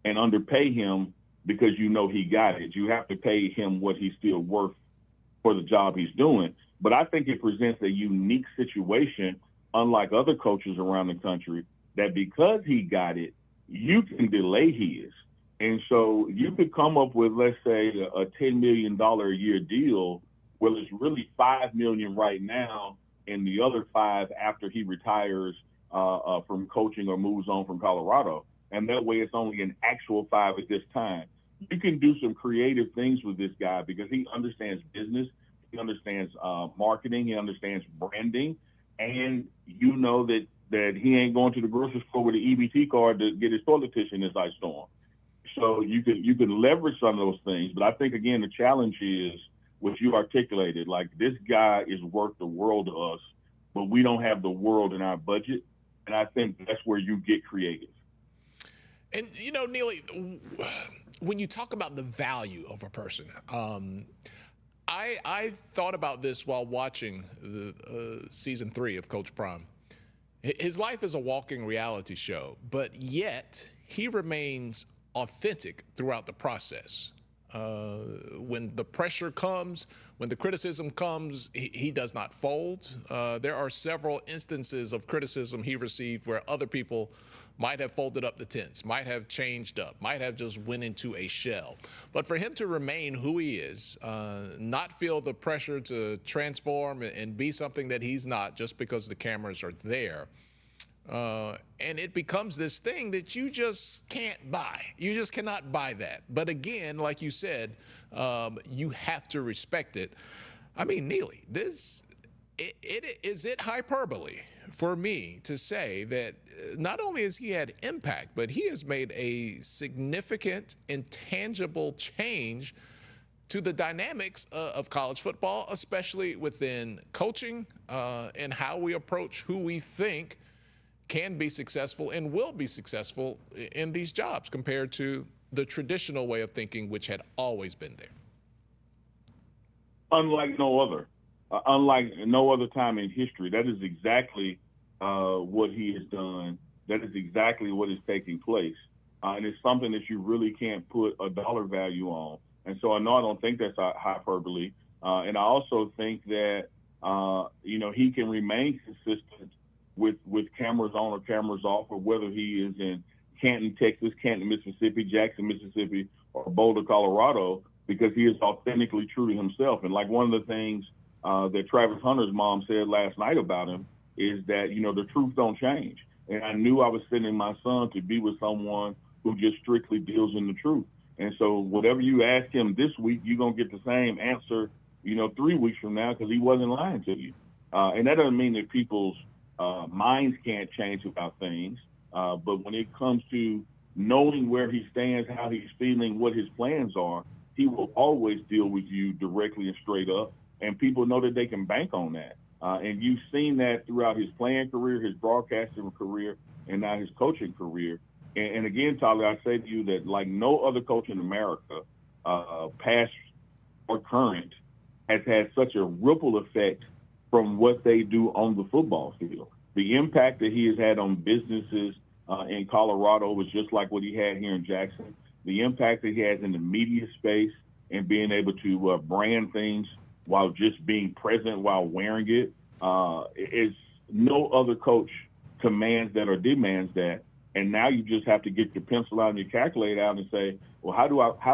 and underpay him because you know he got it. You have to pay him what he's still worth for the job he's doing. But I think it presents a unique situation, unlike other coaches around the country, that because he got it, you can delay his. And so you could come up with, let's say, a $10 million a year deal. Well, it's really $5 million right now, and the other 5 after he retires from coaching or moves on from Colorado. And that way it's only an actual 5 at this time. You can do some creative things with this guy because he understands business, he understands marketing, he understands branding, and you know that he ain't going to the grocery store with an EBT card to get his toilet tissue in his ice storm. So you can leverage some of those things. But I think, again, the challenge is what you articulated. Like, this guy is worth the world to us, but we don't have the world in our budget. And I think that's where you get creative. And, Neely, when you talk about the value of a person, I thought about this while watching the season 3 of Coach Prime. His life is a walking reality show, but yet he remains authentic throughout the process. When the pressure comes, when the criticism comes, he does not fold. There are several instances of criticism he received where other people might have folded up the tents, might have changed up, might have just went into a shell. But for him to remain who he is, not feel the pressure to transform and be something that he's not just because the cameras are there, and it becomes this thing that you just can't buy. You just cannot buy that. But again, like you said, you have to respect it. I mean, Neely, is it hyperbole for me to say that not only has he had impact, but he has made a significant, intangible change to the dynamics of college football, especially within coaching and how we approach who we think can be successful and will be successful in these jobs compared to the traditional way of thinking, which had always been there? Unlike no other time in history. That is exactly what he has done. That is exactly what is taking place. And it's something that you really can't put a dollar value on. And so I don't think that's a hyperbole. And I also think that, he can remain consistent with cameras on or cameras off, or whether he is in Canton, Texas, Canton, Mississippi, Jackson, Mississippi, or Boulder, Colorado, because he is authentically true to himself. And like one of the things that Travis Hunter's mom said last night about him is that, the truth don't change. And I knew I was sending my son to be with someone who just strictly deals in the truth. And so whatever you ask him this week, you're going to get the same answer, 3 weeks from now, because he wasn't lying to you. And that doesn't mean that people's minds can't change about things. But when it comes to knowing where he stands, how he's feeling, what his plans are, he will always deal with you directly and straight up. And people know that they can bank on that. And you've seen that throughout his playing career, his broadcasting career, and now his coaching career. And again, Tolly, I say to you that like no other coach in America, past or current, has had such a ripple effect from what they do on the football field. The impact that he has had on businesses in Colorado was just like what he had here in Jackson. The impact that he has in the media space and being able to brand things while just being present while wearing it is no other coach commands that or demands that. And now you just have to get your pencil out and your calculator out and say, well, how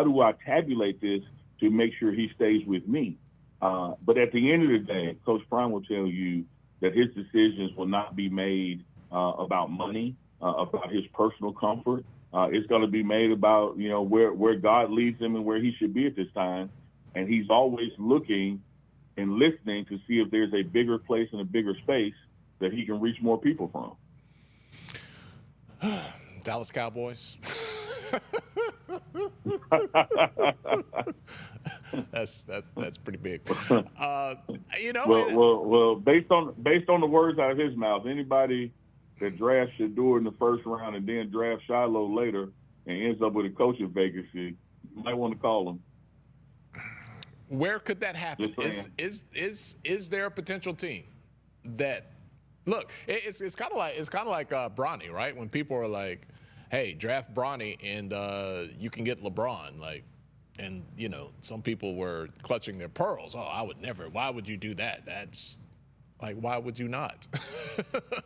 do I tabulate this to make sure he stays with me? But at the end of the day, Coach Prime will tell you that his decisions will not be made about money, about his personal comfort. It's going to be made about, where God leads him and where he should be at this time. And he's always looking and listening to see if there's a bigger place and a bigger space that he can reach more people from. Dallas Cowboys. That's pretty big. Well, based on the words out of his mouth, anybody that drafts Shador in the first round and then drafts Shiloh later and ends up with a coaching vacancy, you might want to call him. Where could that happen? Is there a potential team that? Look, it's kind of like Bronny, right? When people are like, "Hey, draft Bronny and you can get LeBron," like, and some people were clutching their pearls. Oh, I would never. Why would you do that? That's like, why would you not?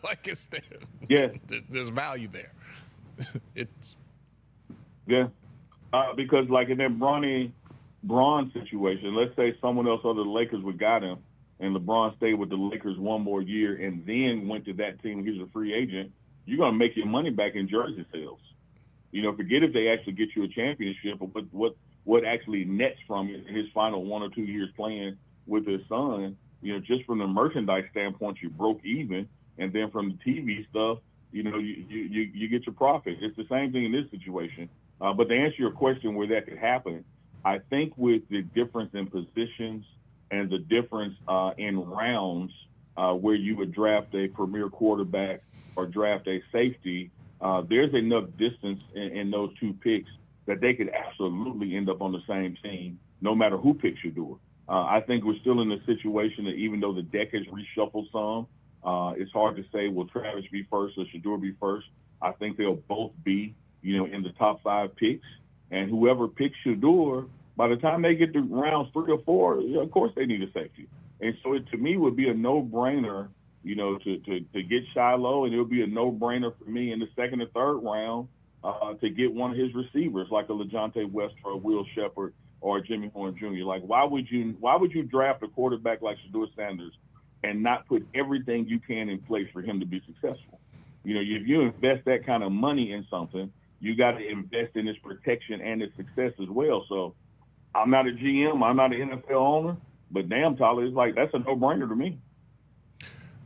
Like, it's there. Yeah, there's value there. It's because like in that Bronny Braun situation, let's say someone else other than the Lakers would got him, and LeBron stayed with the Lakers one more year and then went to that team, he's a free agent, you're going to make your money back in jersey sales. Forget if they actually get you a championship, but what actually nets from it in his final 1 or 2 years playing with his son, just from the merchandise standpoint, you broke even. And then from the TV stuff, you get your profit. It's the same thing in this situation. But to answer your question where that could happen, I think with the difference in positions and the difference in rounds where you would draft a premier quarterback or draft a safety, there's enough distance in those two picks that they could absolutely end up on the same team, no matter who picks Shedeur. I think we're still in a situation that even though the deck has reshuffled some, it's hard to say, will Travis be first or Shedeur be first? I think they'll both be, in the top 5 picks. And whoever picks Shedeur, by the time they get to rounds 3 or 4, of course they need a safety. And so it, to me, would be a no-brainer, to get Shiloh, and it would be a no-brainer for me in the 2nd or 3rd round to get one of his receivers like a LeJontay West or a Will Shepard or a Jimmy Horn Jr. Like, why would you draft a quarterback like Shedeur Sanders and not put everything you can in place for him to be successful? If you invest that kind of money in something, you got to invest in his protection and his success as well. So I'm not a GM, I'm not an NFL owner, but damn, Tolly, it's like that's a no-brainer to me.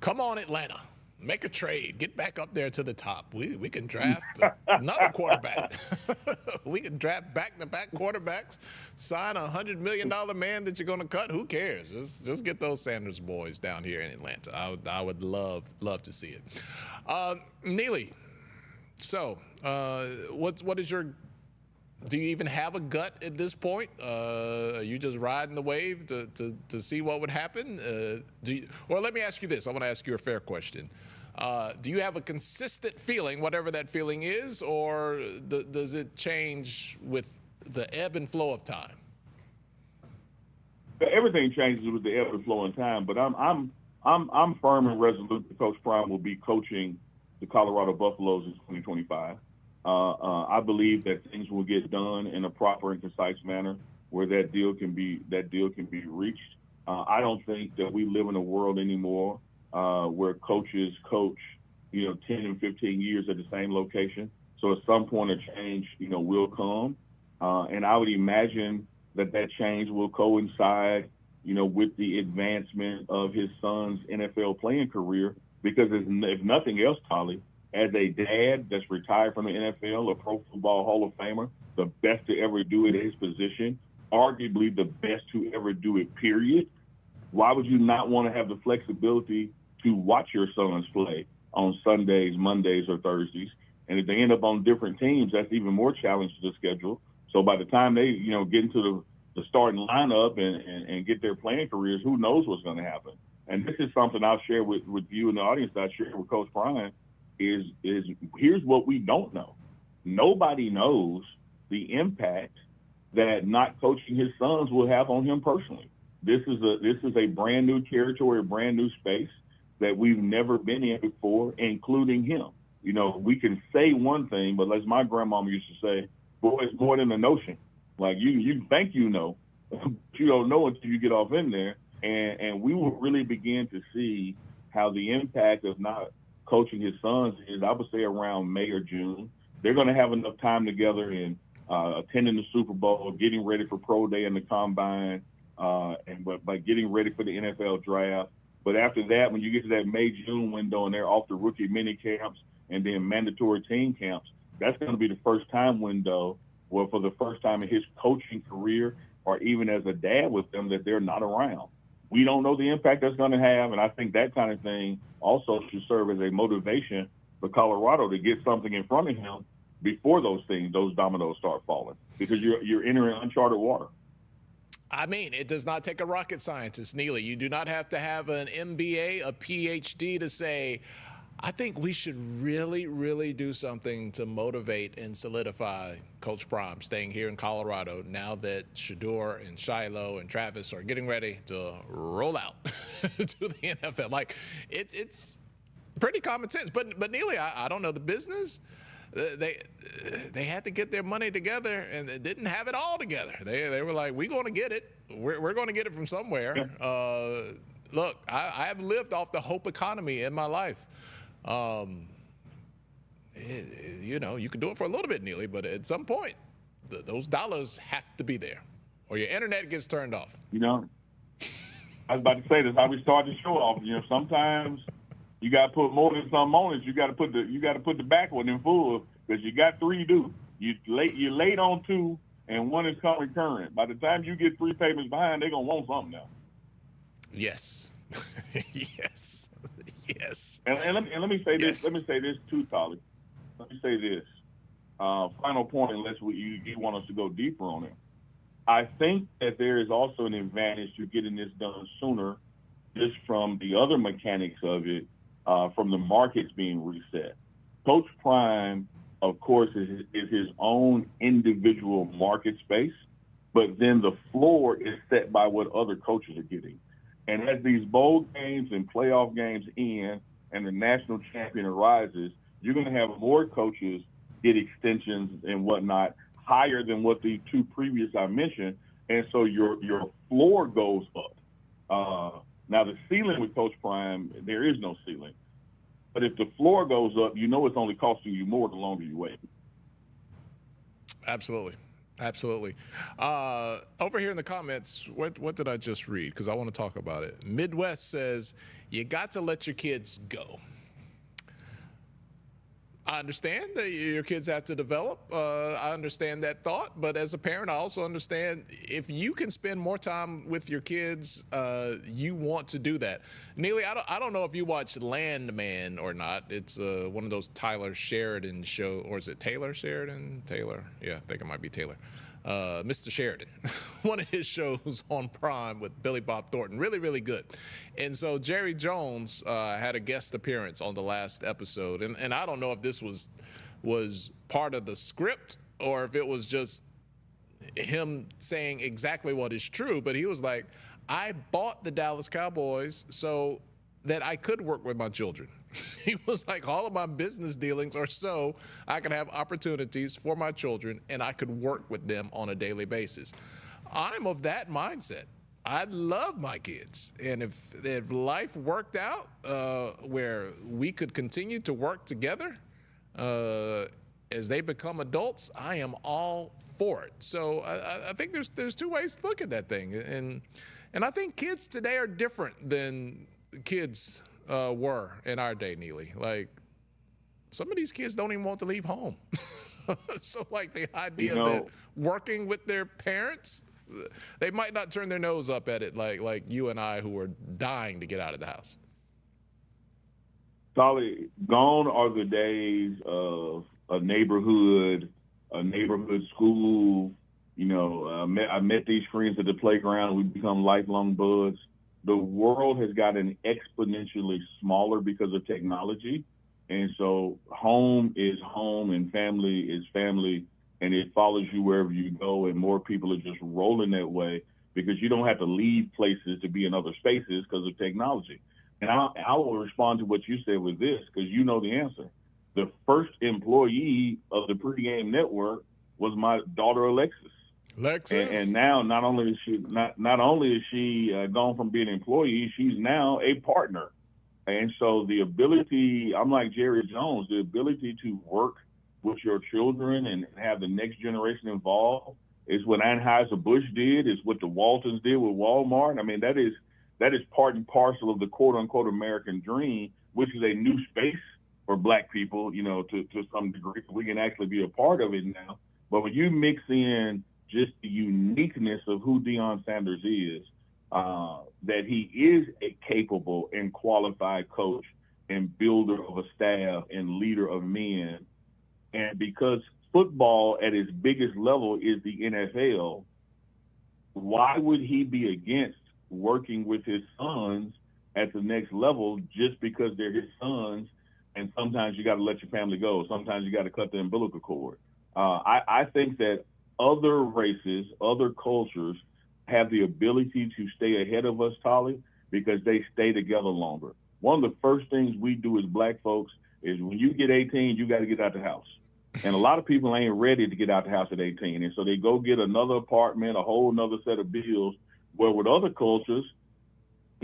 Come on, Atlanta. Make a trade. Get back up there to the top. We can draft another quarterback. We can draft back-to-back quarterbacks, sign a $100 million man that you're going to cut. Who cares? Just get those Sanders boys down here in Atlanta. I would love to see it. Neely, so what is your – do you even have a gut at this point? Are you just riding the wave to see what would happen? Well, let me ask you this. I want to ask you a fair question. Do you have a consistent feeling, whatever that feeling is, or does it change with the ebb and flow of time? Everything changes with the ebb and flow of time, but I'm firm and resolute that Coach Prime will be coaching the Colorado Buffaloes in 2025. I believe that things will get done in a proper and concise manner where that deal can be reached. I don't think that we live in a world anymore where coaches coach, 10 and 15 years at the same location. So at some point a change, will come. And I would imagine that change will coincide, with the advancement of his son's NFL playing career, because if nothing else, Tolly, as a dad that's retired from the NFL, a Pro Football Hall of Famer, the best to ever do it at his position, arguably the best to ever do it, period, why would you not want to have the flexibility to watch your sons play on Sundays, Mondays, or Thursdays? And if they end up on different teams, that's even more challenge to the schedule. So by the time they, get into the starting lineup and get their playing careers, who knows what's going to happen? And this is something I'll share with you and the audience that I shared with Coach Prime. Is here's what we don't know. Nobody knows the impact that not coaching his sons will have on him personally. This is a brand new territory, a brand new space that we've never been in before, including him. We can say one thing, but as my grandmama used to say, boy, it's more than a notion. Like you think you know, but you don't know until you get off in there. And we will really begin to see how the impact of not coaching his sons is, I would say, around May or June. They're going to have enough time together in attending the Super Bowl, getting ready for Pro Day and the Combine, and by getting ready for the NFL Draft. But after that, when you get to that May-June window and they're off the rookie mini camps and then mandatory team camps, that's going to be the first time window where for the first time in his coaching career or even as a dad with them that they're not around. We don't know the impact that's going to have, and I think that kind of thing also should serve as a motivation for Colorado to get something in front of him before those dominoes start falling, because you're entering uncharted water. I mean, it does not take a rocket scientist, Neely. You do not have to have an MBA, a PhD to say, I think we should really, really do something to motivate and solidify Coach Prime staying here in Colorado now that Shedeur and Shiloh and Travis are getting ready to roll out to the NFL. Like, it's pretty common sense. But Neely, I don't know the business. They had to get their money together, and they didn't have it all together. They were like, we're going to get it. We're going to get it from somewhere. Yeah. look, I have lived off the hope economy in my life. You know, you can do it for a little bit, Neely, but at some point, those dollars have to be there, or your internet gets turned off. You know, I was about to say this. How we start the show off. You know, sometimes you got to put more than some on it. You got to put the back one in full because you got 3 due. You're late on 2, and 1 is coming current. By the time you get 3 payments behind, they're gonna want something now. Yes, yes, yes. And let me say this. Yes. Let me say this too, Tolly. Let me say this. Final point, unless you want us to go deeper on it. I think that there is also an advantage to getting this done sooner, just from the other mechanics of it, from the markets being reset. Coach Prime, of course, is his own individual market space, but then the floor is set by what other coaches are getting. And as these bowl games and playoff games end and the national champion arises, you're going to have more coaches get extensions and whatnot higher than what the 2 previous I mentioned. And so your floor goes up. Now, the ceiling with Coach Prime, there is no ceiling. But if the floor goes up, you know it's only costing you more the longer you wait. Absolutely. Absolutely. Over here in the comments, what did I just read? Because I want to talk about it. Midwest says, you got to let your kids go. I understand that your kids have to develop. I understand that thought. But as a parent, I also understand if you can spend more time with your kids, you want to do that. Neely, I don't know if you watched Landman or not. It's one of those Tyler Sheridan show, or is it Taylor Sheridan? Taylor. Yeah, I think it might be Taylor. Mr. Sheridan, one of his shows on Prime with Billy Bob Thornton, really, really good. And so Jerry Jones had a guest appearance on the last episode, and I don't know if this was part of the script or if it was just him saying exactly what is true, but he was like, I bought the Dallas Cowboys so that I could work with my children. He was like, all of my business dealings are so I can have opportunities for my children and I could work with them on a daily basis. I'm of that mindset. I love my kids. And if life worked out where we could continue to work together as they become adults, I am all for it. So I think there's 2 ways to look at that thing. And I think kids today are different than kids were in our day, Neely. Like, some of these kids don't even want to leave home. So, like, the idea that working with their parents, they might not turn their nose up at it like you and I, who are dying to get out of the house. Tolly, gone are the days of a neighborhood school. You know, I met these friends at the playground. We become lifelong buds. The world has gotten exponentially smaller because of technology. And so home is home and family is family, and it follows you wherever you go. And more people are just rolling that way because you don't have to leave places to be in other spaces because of technology. And I will respond to what you said with this because you know the answer. The first employee of the Pregame network was my daughter, Alexis. And now not only is she gone from being an employee, she's now a partner. And so the ability, I'm like Jerry Jones, the ability to work with your children and have the next generation involved is what Anheuser-Busch did, is what the Waltons did with Walmart. I mean, that is part and parcel of the quote unquote American dream, which is a new space for Black people, you know, to some degree. We can actually be a part of it now. But when you mix in just the uniqueness of who Deion Sanders is, that he is a capable and qualified coach and builder of a staff and leader of men. And because football at its biggest level is the NFL, why would he be against working with his sons at the next level just because they're his sons? And sometimes you got to let your family go. Sometimes you got to cut the umbilical cord. I think that other races, other cultures have the ability to stay ahead of us, Tolly, because they stay together longer. One of the first things we do as Black folks is when you get 18, you got to get out the house. And a lot of people ain't ready to get out the house at 18. And so they go get another apartment, a whole nother set of bills, where with other cultures,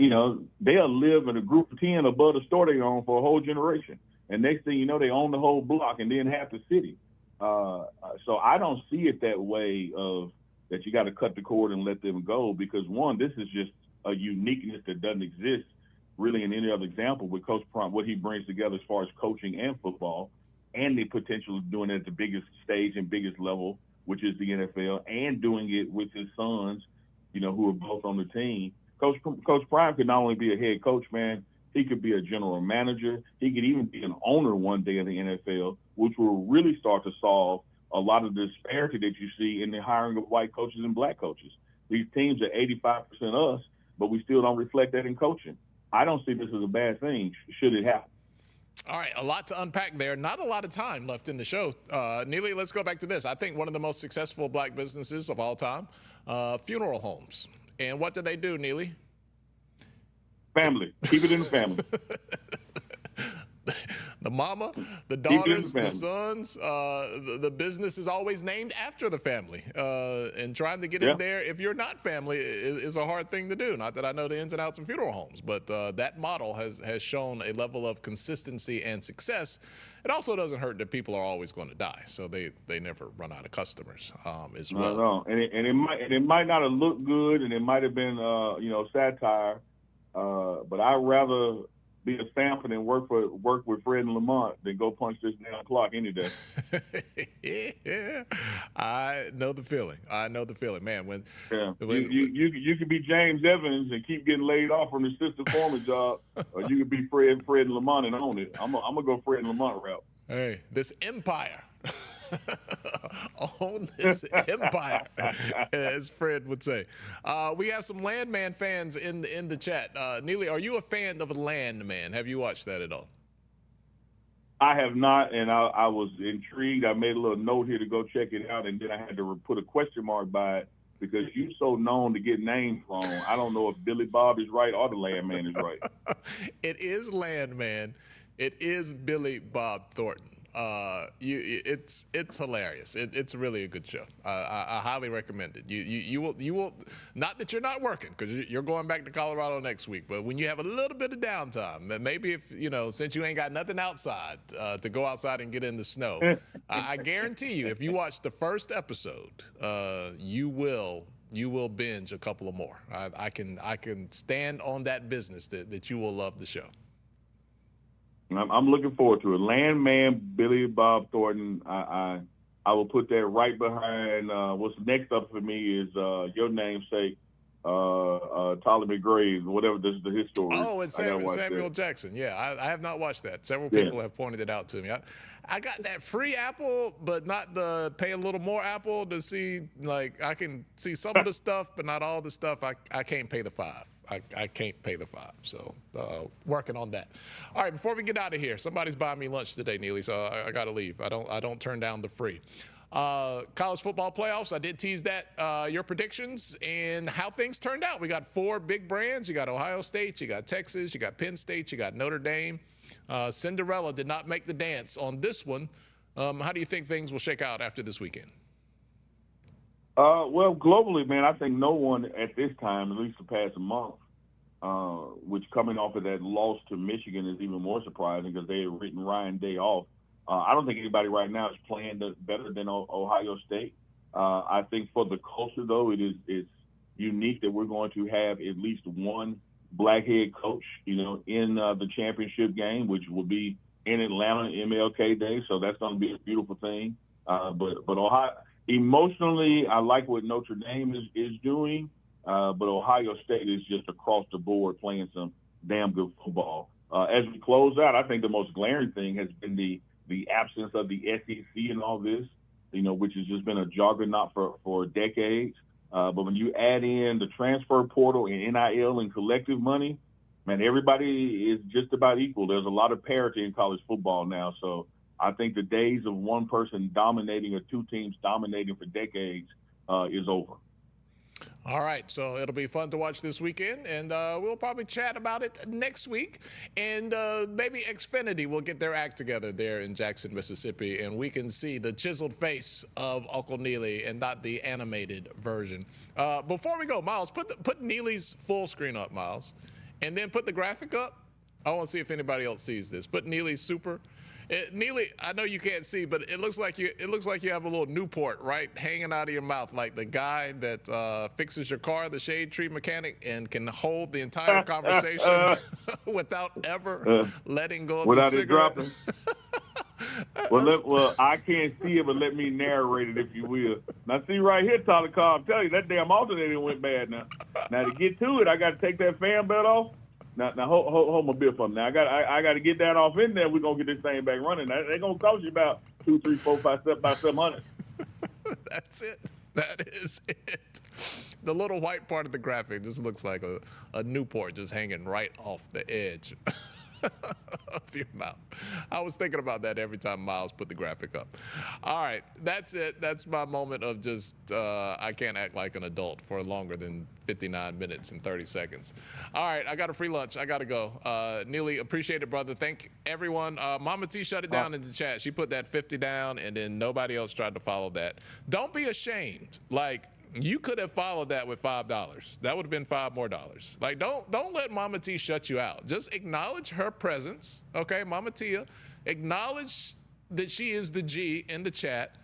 they'll live in a group of 10 above the store they own for a whole generation. And next thing you know, they own the whole block and then half the city. So I don't see it that way of that you got to cut the cord and let them go, because one, this is just a uniqueness that doesn't exist really in any other example with Coach Prime, what he brings together as far as coaching and football, and the potential of doing it at the biggest stage and biggest level, which is the NFL, and doing it with his sons, who are both on the team. Coach Prime could not only be a head coach, man, he could be a general manager. He could even be an owner one day in the NFL, which will really start to solve a lot of the disparity that you see in the hiring of white coaches and black coaches. These teams are 85% us, but we still don't reflect that in coaching. I don't see this as a bad thing, should it happen. All right, a lot to unpack there. Not a lot of time left in the show. Neely, let's go back to this. I think one of the most successful black businesses of all time, funeral homes. And what do they do, Neely? Family. Keep it in the family. The mama, the daughters, the sons, the business is always named after the family. And trying to get in there, if you're not family, is a hard thing to do. Not that I know the ins and outs of funeral homes, but that model has shown a level of consistency and success. It also doesn't hurt that people are always going to die, so they never run out of customers as well. No. And it might not have looked good, and it might have been satire, but I'd rather be a Stanford and work with Fred and Lamont than go punch this damn clock any day. Yeah, I know the feeling, man. When you could be James Evans and keep getting laid off from the assistant foreman job, or you could be Fred and Lamont and own it. I'm gonna go Fred and Lamont route. Hey, this empire. Own this empire, as Fred would say. We have some Landman fans in the chat. Neely, are you a fan of Landman? Have you watched that at all? I have not, and I was intrigued. I made a little note here to go check it out, and then I had to put a question mark by it because you're so known to get names wrong. I don't know if Billy Bob is right or the Landman is right. It is Landman. It is Billy Bob Thornton. It's hilarious. It's really a good show. I highly recommend it. You will not that you're not working, because you're going back to Colorado next week, but when you have a little bit of downtime, maybe if since you ain't got nothing outside to go outside and get in the snow, I guarantee you, if you watch the first episode, you will binge a couple of more. I can stand on that business that you will love the show. I'm looking forward to it. Landman, Billy Bob Thornton. I will put that right behind. What's next up for me is your namesake, Tolly McGrave, whatever this is his story. Oh, it's Samuel Jackson. Yeah, I have not watched that. Several people have pointed it out to me. I got that free Apple, but not the pay a little more Apple to see. Like, I can see some of the stuff, but not all the stuff. I can't pay the $5. I can't pay the $5, so working on that. All right, before we get out of here, somebody's buying me lunch today, Neely, so I got to leave. I don't turn down the free. College football playoffs, I did tease that. Your predictions and how things turned out. We got 4 big brands. You got Ohio State, you got Texas, you got Penn State, you got Notre Dame. Cinderella did not make the dance on this one. How do you think things will shake out after this weekend? Well, globally, man, I think no one at this time, at least the past month, which coming off of that loss to Michigan is even more surprising because they had written Ryan Day off. I don't think anybody right now is playing better than Ohio State. I think for the culture, though, it's unique that we're going to have at least one black head coach, in the championship game, which will be in Atlanta, MLK Day. So that's going to be a beautiful thing. But Ohio, emotionally, I like what Notre Dame is doing. But Ohio State is just across the board playing some damn good football. As we close out, I think the most glaring thing has been the absence of the SEC and all this, which has just been a juggernaut for decades. But when you add in the transfer portal and NIL and collective money, man, everybody is just about equal. There's a lot of parity in college football now. So I think the days of one person dominating or two teams dominating for decades is over. All right, so it'll be fun to watch this weekend, and we'll probably chat about it next week. And maybe Xfinity will get their act together there in Jackson, Mississippi, and we can see the chiseled face of Uncle Neely and not the animated version. Before we go, Miles, put Neely's full screen up, Miles. and then put the graphic up. I want to see if anybody else sees this. Put Neely super. Neely, I know you can't see, but it looks like you have a little Newport right hanging out of your mouth, like the guy that fixes your car, the shade tree mechanic, and can hold the entire conversation without ever letting go of without the cigarette. It dropping. Well, I can't see it, but let me narrate it, if you will. Now, see right here, Tolly, I'm telling you, that damn alternator went bad now. Now, to get to it, I got to take that fan belt off. Now hold my beer for me. Now I got to get that off in there. We're gonna get this thing back running. They're gonna cost you about $2, $3, $4, $5, about $700. That's it. That is it. The little white part of the graphic just looks like a Newport just hanging right off the edge of your mouth. I was thinking about that every time Miles put the graphic up. All right, that's it. That's my moment of just I can't act like an adult for longer than 59 minutes and 30 seconds. All right, I got a free lunch. I got to go. Neely, appreciate it, brother. Thank everyone. Mama T shut it down in the chat. She put that 50 down, and then nobody else tried to follow that. Don't be ashamed. Like, you could have followed that with $5. That would have been $5 more. Like, don't let Mama T shut you out. Just acknowledge her presence, okay, Mama Tia. Acknowledge that she is the G in the chat,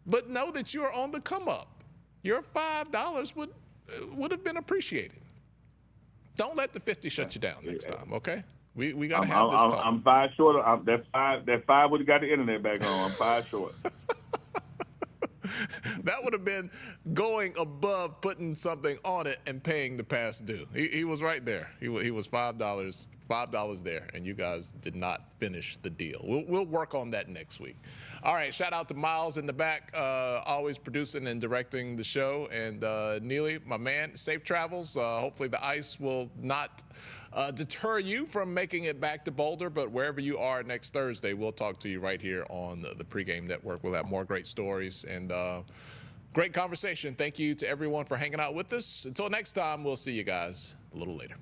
but know that you are on the come up. Your $5 would have been appreciated. Don't let the 50 shut you down next time, okay? We gotta have this talk. I'm 5 short. That 5 would have got the internet back on. I'm 5 short. That would have been going above putting something on it and paying the past due. He was right there. He was $5 there, and you guys did not finish the deal. We'll work on that next week. All right, shout out to Miles in the back, always producing and directing the show, and Neely, my man, safe travels. Hopefully the ice will not deter you from making it back to Boulder, but wherever you are next Thursday, we'll talk to you right here on the Pregame Network. We'll have more great stories and great conversation. Thank you to everyone for hanging out with us. Until next time, we'll see you guys a little later.